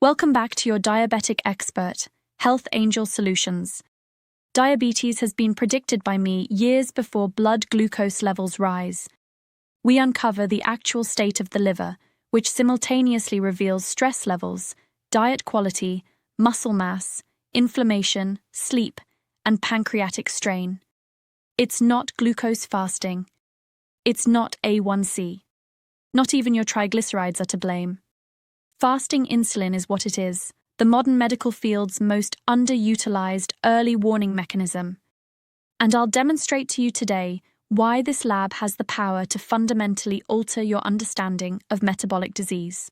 Welcome back to your diabetic expert, Health Angel Solutions. Diabetes has been predicted by me years before blood glucose levels rise. We uncover the actual state of the liver, which simultaneously reveals stress levels, diet quality, muscle mass, inflammation, sleep, and pancreatic strain. It's not glucose fasting. It's not A1C. Not even your triglycerides are to blame. Fasting insulin is what it is, the modern medical field's most underutilized early warning mechanism. And I'll demonstrate to you today why this lab has the power to fundamentally alter your understanding of metabolic disease.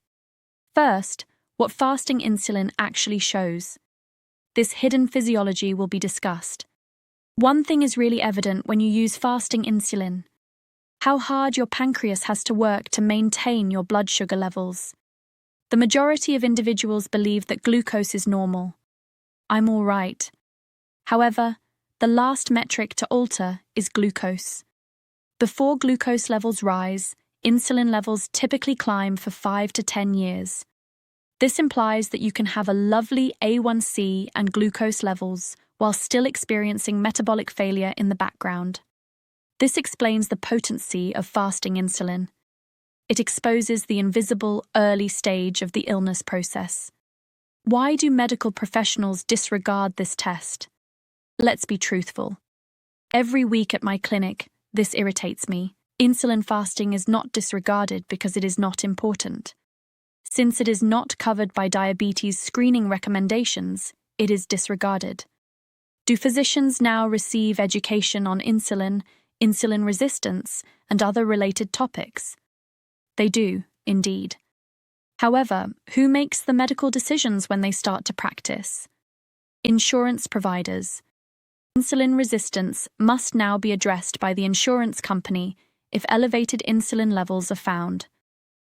First, what fasting insulin actually shows. This hidden physiology will be discussed. One thing is really evident when you use fasting insulin: how hard your pancreas has to work to maintain your blood sugar levels. The majority of individuals believe that glucose is normal. I'm all right. However, the last metric to alter is glucose. Before glucose levels rise, insulin levels typically climb for 5 to 10 years. This implies that you can have a lovely A1C and glucose levels while still experiencing metabolic failure in the background. This explains the potency of fasting insulin. It exposes the invisible early stage of the illness process. Why do medical professionals disregard this test? Let's be truthful. Every week at my clinic, this irritates me. Insulin fasting is not disregarded because it is not important. Since it is not covered by diabetes screening recommendations, it is disregarded. Do physicians now receive education on insulin, insulin resistance, and other related topics? They do, indeed. However, who makes the medical decisions when they start to practice? Insurance providers. Insulin resistance must now be addressed by the insurance company if elevated insulin levels are found.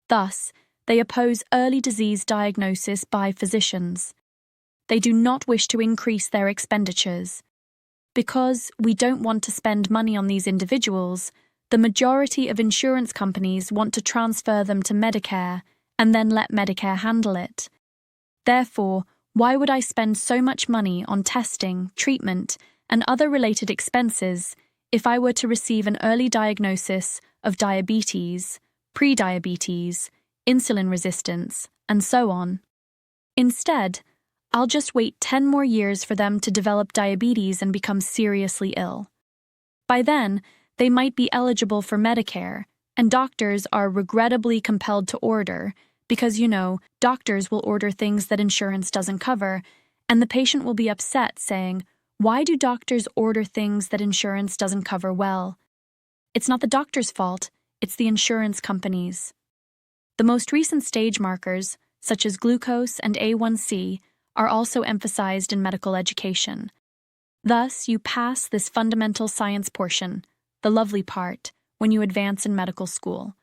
Thus, they oppose early disease diagnosis by physicians. They do not wish to increase their expenditures. Because we don't want to spend money on these individuals, the majority of insurance companies want to transfer them to Medicare and then let Medicare handle it. Therefore, why would I spend so much money on testing, treatment, and other related expenses if I were to receive an early diagnosis of diabetes, prediabetes, insulin resistance, and so on? Instead, I'll just wait 10 more years for them to develop diabetes and become seriously ill. By then, they might be eligible for Medicare, and doctors are regrettably compelled to order because, doctors will order things that insurance doesn't cover, and the patient will be upset saying, "Why do doctors order things that insurance doesn't cover well?" It's not the doctor's fault, it's the insurance company's. The most recent stage markers, such as glucose and A1C, are also emphasized in medical education. Thus, you pass this fundamental science portion, the lovely part, when you advance in medical school.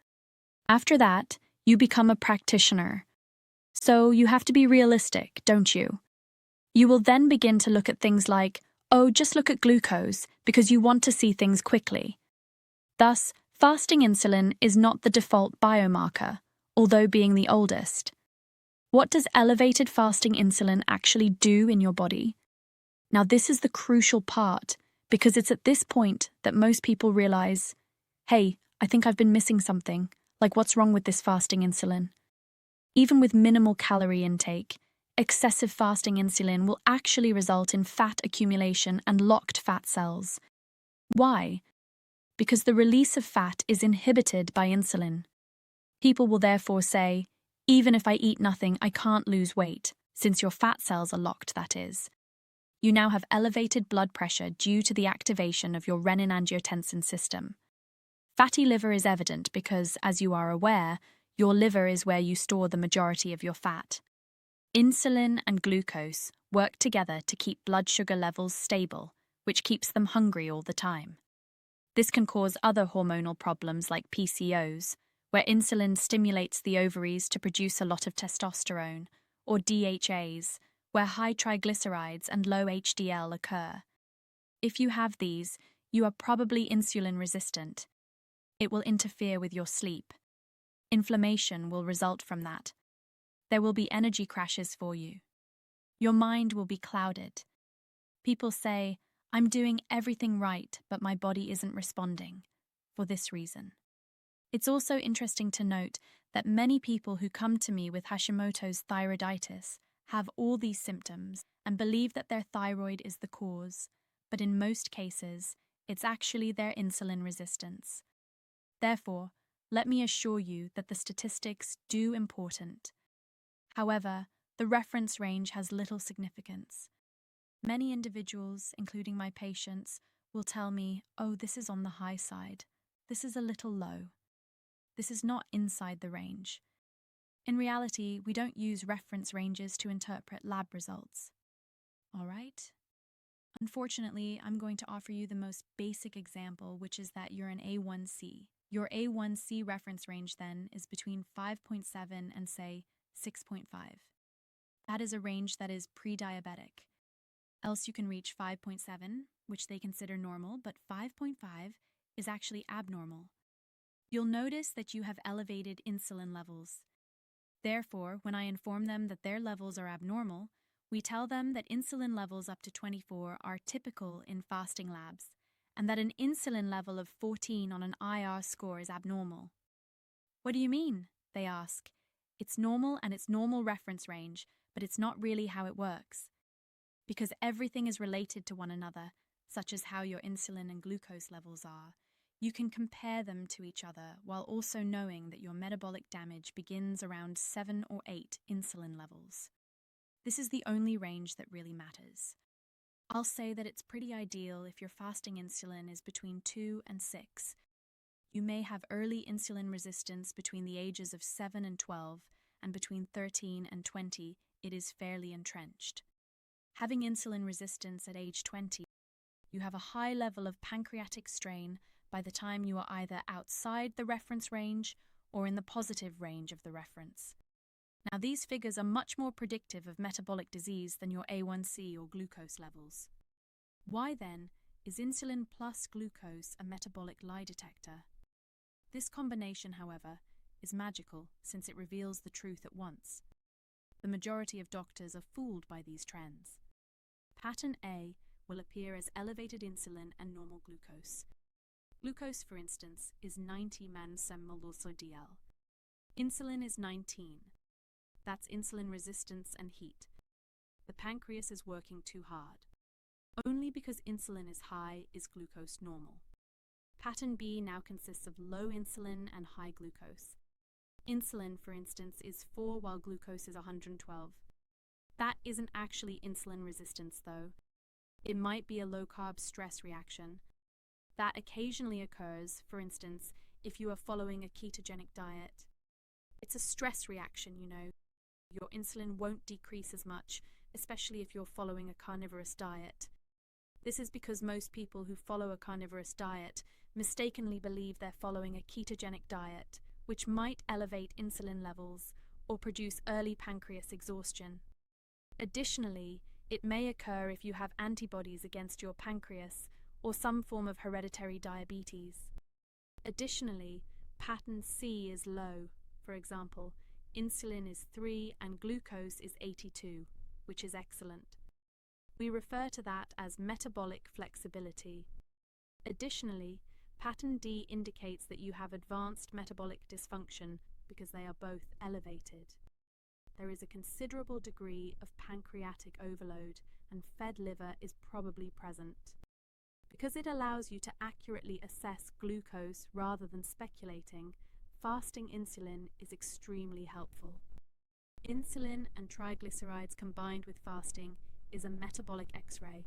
After that, you become a practitioner. So you have to be realistic, don't you? You will then begin to look at things like, just look at glucose because you want to see things quickly. Thus, fasting insulin is not the default biomarker, although being the oldest. What does elevated fasting insulin actually do in your body? Now, this is the crucial part, because it's at this point that most people realize, hey, I think I've been missing something, like what's wrong with this fasting insulin? Even with minimal calorie intake, excessive fasting insulin will actually result in fat accumulation and locked fat cells. Why? Because the release of fat is inhibited by insulin. People will therefore say, even if I eat nothing, I can't lose weight, since your fat cells are locked, that is. You now have elevated blood pressure due to the activation of your renin-angiotensin system. Fatty liver is evident because, as you are aware, your liver is where you store the majority of your fat. Insulin and glucose work together to keep blood sugar levels stable, which keeps them hungry all the time. This can cause other hormonal problems like PCOS, where insulin stimulates the ovaries to produce a lot of testosterone, or DHAs, where high triglycerides and low HDL occur. If you have these, you are probably insulin resistant. It will interfere with your sleep. Inflammation will result from that. There will be energy crashes for you. Your mind will be clouded. People say, I'm doing everything right, but my body isn't responding, for this reason. It's also interesting to note that many people who come to me with Hashimoto's thyroiditis have all these symptoms and believe that their thyroid is the cause, but in most cases, it's actually their insulin resistance. Therefore, let me assure you that the statistics do important. However, the reference range has little significance. Many individuals, including my patients, will tell me, oh, this is on the high side. This is a little low. This is not inside the range. In reality, we don't use reference ranges to interpret lab results. All right? Unfortunately, I'm going to offer you the most basic example, which is that you're an A1C. Your A1C reference range, then, is between 5.7 and, say, 6.5. That is a range that is pre-diabetic. Else you can reach 5.7, which they consider normal, but 5.5 is actually abnormal. You'll notice that you have elevated insulin levels. Therefore, when I inform them that their levels are abnormal, we tell them that insulin levels up to 24 are typical in fasting labs, and that an insulin level of 14 on an IR score is abnormal. What do you mean? They ask. It's normal and it's normal reference range, but it's not really how it works. Because everything is related to one another, such as how your insulin and glucose levels are, you can compare them to each other while also knowing that your metabolic damage begins around 7 or 8 insulin levels. This is the only range that really matters. I'll say that it's pretty ideal if your fasting insulin is between 2 and 6. You may have early insulin resistance between the ages of 7 and 12, and between 13 and 20, it is fairly entrenched. Having insulin resistance at age 20, you have a high level of pancreatic strain by the time you are either outside the reference range or in the positive range of the reference. Now, these figures are much more predictive of metabolic disease than your A1C or glucose levels. Why, then, is insulin plus glucose a metabolic lie detector? This combination, however, is magical since it reveals the truth at once. The majority of doctors are fooled by these trends. Pattern A will appear as elevated insulin and normal glucose. Glucose, for instance, is 90 mg/mol/dL. Insulin is 19. That's insulin resistance and heat. The pancreas is working too hard. Only because insulin is high is glucose normal. Pattern B now consists of low insulin and high glucose. Insulin, for instance, is 4 while glucose is 112. That isn't actually insulin resistance, though. It might be a low-carb stress reaction. That occasionally occurs, for instance, if you are following a ketogenic diet. It's a stress reaction, you know. Your insulin won't decrease as much, especially if you're following a carnivorous diet. This is because most people who follow a carnivorous diet mistakenly believe they're following a ketogenic diet, which might elevate insulin levels or produce early pancreas exhaustion. Additionally, it may occur if you have antibodies against your pancreas or some form of hereditary diabetes. Additionally, pattern C is low. For example, insulin is 3 and glucose is 82, which is excellent. We refer to that as metabolic flexibility. Additionally, pattern D indicates that you have advanced metabolic dysfunction because they are both elevated. There is a considerable degree of pancreatic overload, and fed liver is probably present. Because it allows you to accurately assess glucose rather than speculating, fasting insulin is extremely helpful. Insulin and triglycerides combined with fasting is a metabolic X-ray.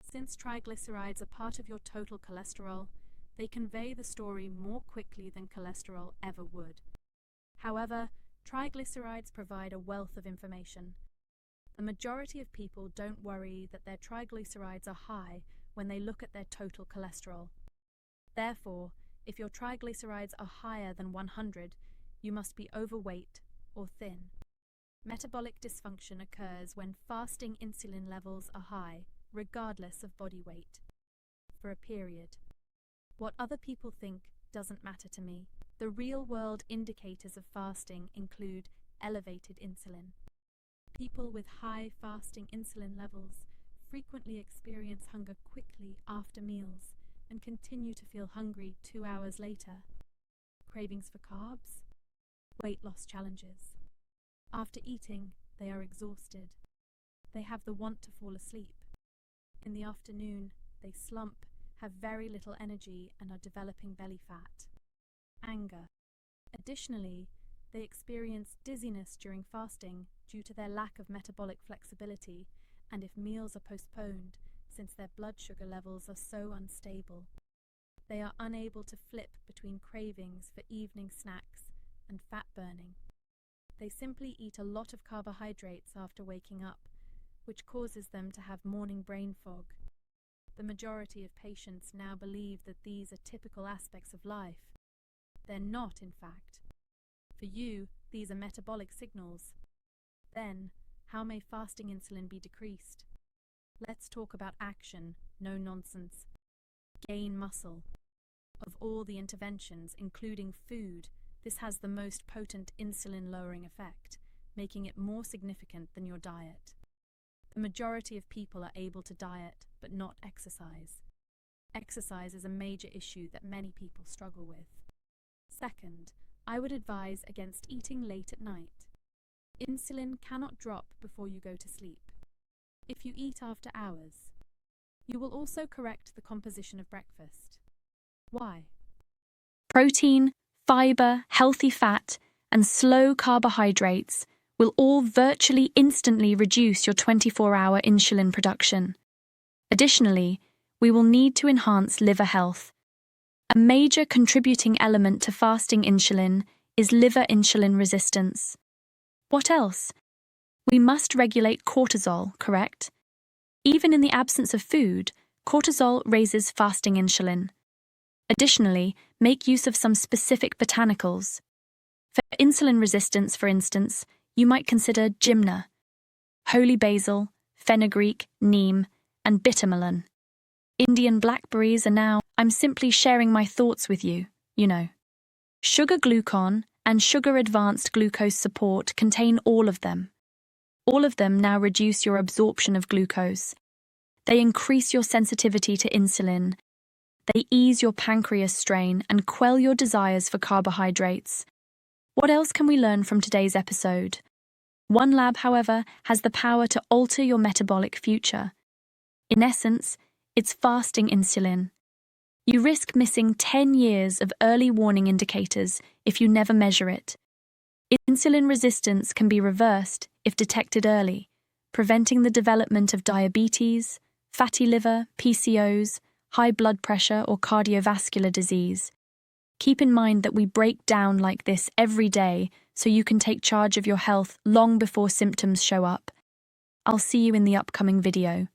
Since triglycerides are part of your total cholesterol, they convey the story more quickly than cholesterol ever would. However, triglycerides provide a wealth of information. The majority of people don't worry that their triglycerides are high when they look at their total cholesterol. Therefore, if your triglycerides are higher than 100, you must be overweight or thin. Metabolic dysfunction occurs when fasting insulin levels are high, regardless of body weight, for a period. What other people think doesn't matter to me. The real-world indicators of fasting include elevated insulin. People with high fasting insulin levels frequently experience hunger quickly after meals and continue to feel hungry 2 hours later. Cravings for carbs, weight loss challenges. After eating, they are exhausted. They have the want to fall asleep. In the afternoon, they slump, have very little energy, and are developing belly fat. Anger. Additionally, they experience dizziness during fasting due to their lack of metabolic flexibility and if meals are postponed, since their blood sugar levels are so unstable. They are unable to flip between cravings for evening snacks and fat burning. They simply eat a lot of carbohydrates after waking up, which causes them to have morning brain fog. The majority of patients now believe that these are typical aspects of life. They're not, in fact. For you, these are metabolic signals. Then, how may fasting insulin be decreased? Let's talk about action, no nonsense. Gain muscle. Of all the interventions, including food, this has the most potent insulin-lowering effect, making it more significant than your diet. The majority of people are able to diet, but not exercise. Exercise is a major issue that many people struggle with. Second, I would advise against eating late at night. Insulin cannot drop before you go to sleep. If you eat after hours, you will also correct the composition of breakfast. Why? Protein, fiber, healthy fat, and slow carbohydrates will all virtually instantly reduce your 24-hour insulin production. Additionally, we will need to enhance liver health. A major contributing element to fasting insulin is liver insulin resistance. What else? We must regulate cortisol, correct? Even in the absence of food, cortisol raises fasting insulin. Additionally, make use of some specific botanicals. For insulin resistance, for instance, you might consider gymna, holy basil, fenugreek, neem, and bittermelon. Indian blackberries are now, I'm simply sharing my thoughts with you, Sugar glucon and sugar advanced glucose support contain all of them. All of them now reduce your absorption of glucose. They increase your sensitivity to insulin. They ease your pancreas strain and quell your desires for carbohydrates. What else can we learn from today's episode? One lab, however, has the power to alter your metabolic future. In essence, it's fasting insulin. You risk missing 10 years of early warning indicators if you never measure it. Insulin resistance can be reversed if detected early, preventing the development of diabetes, fatty liver, PCOS, high blood pressure, or cardiovascular disease. Keep in mind that we break down like this every day so you can take charge of your health long before symptoms show up. I'll see you in the upcoming video.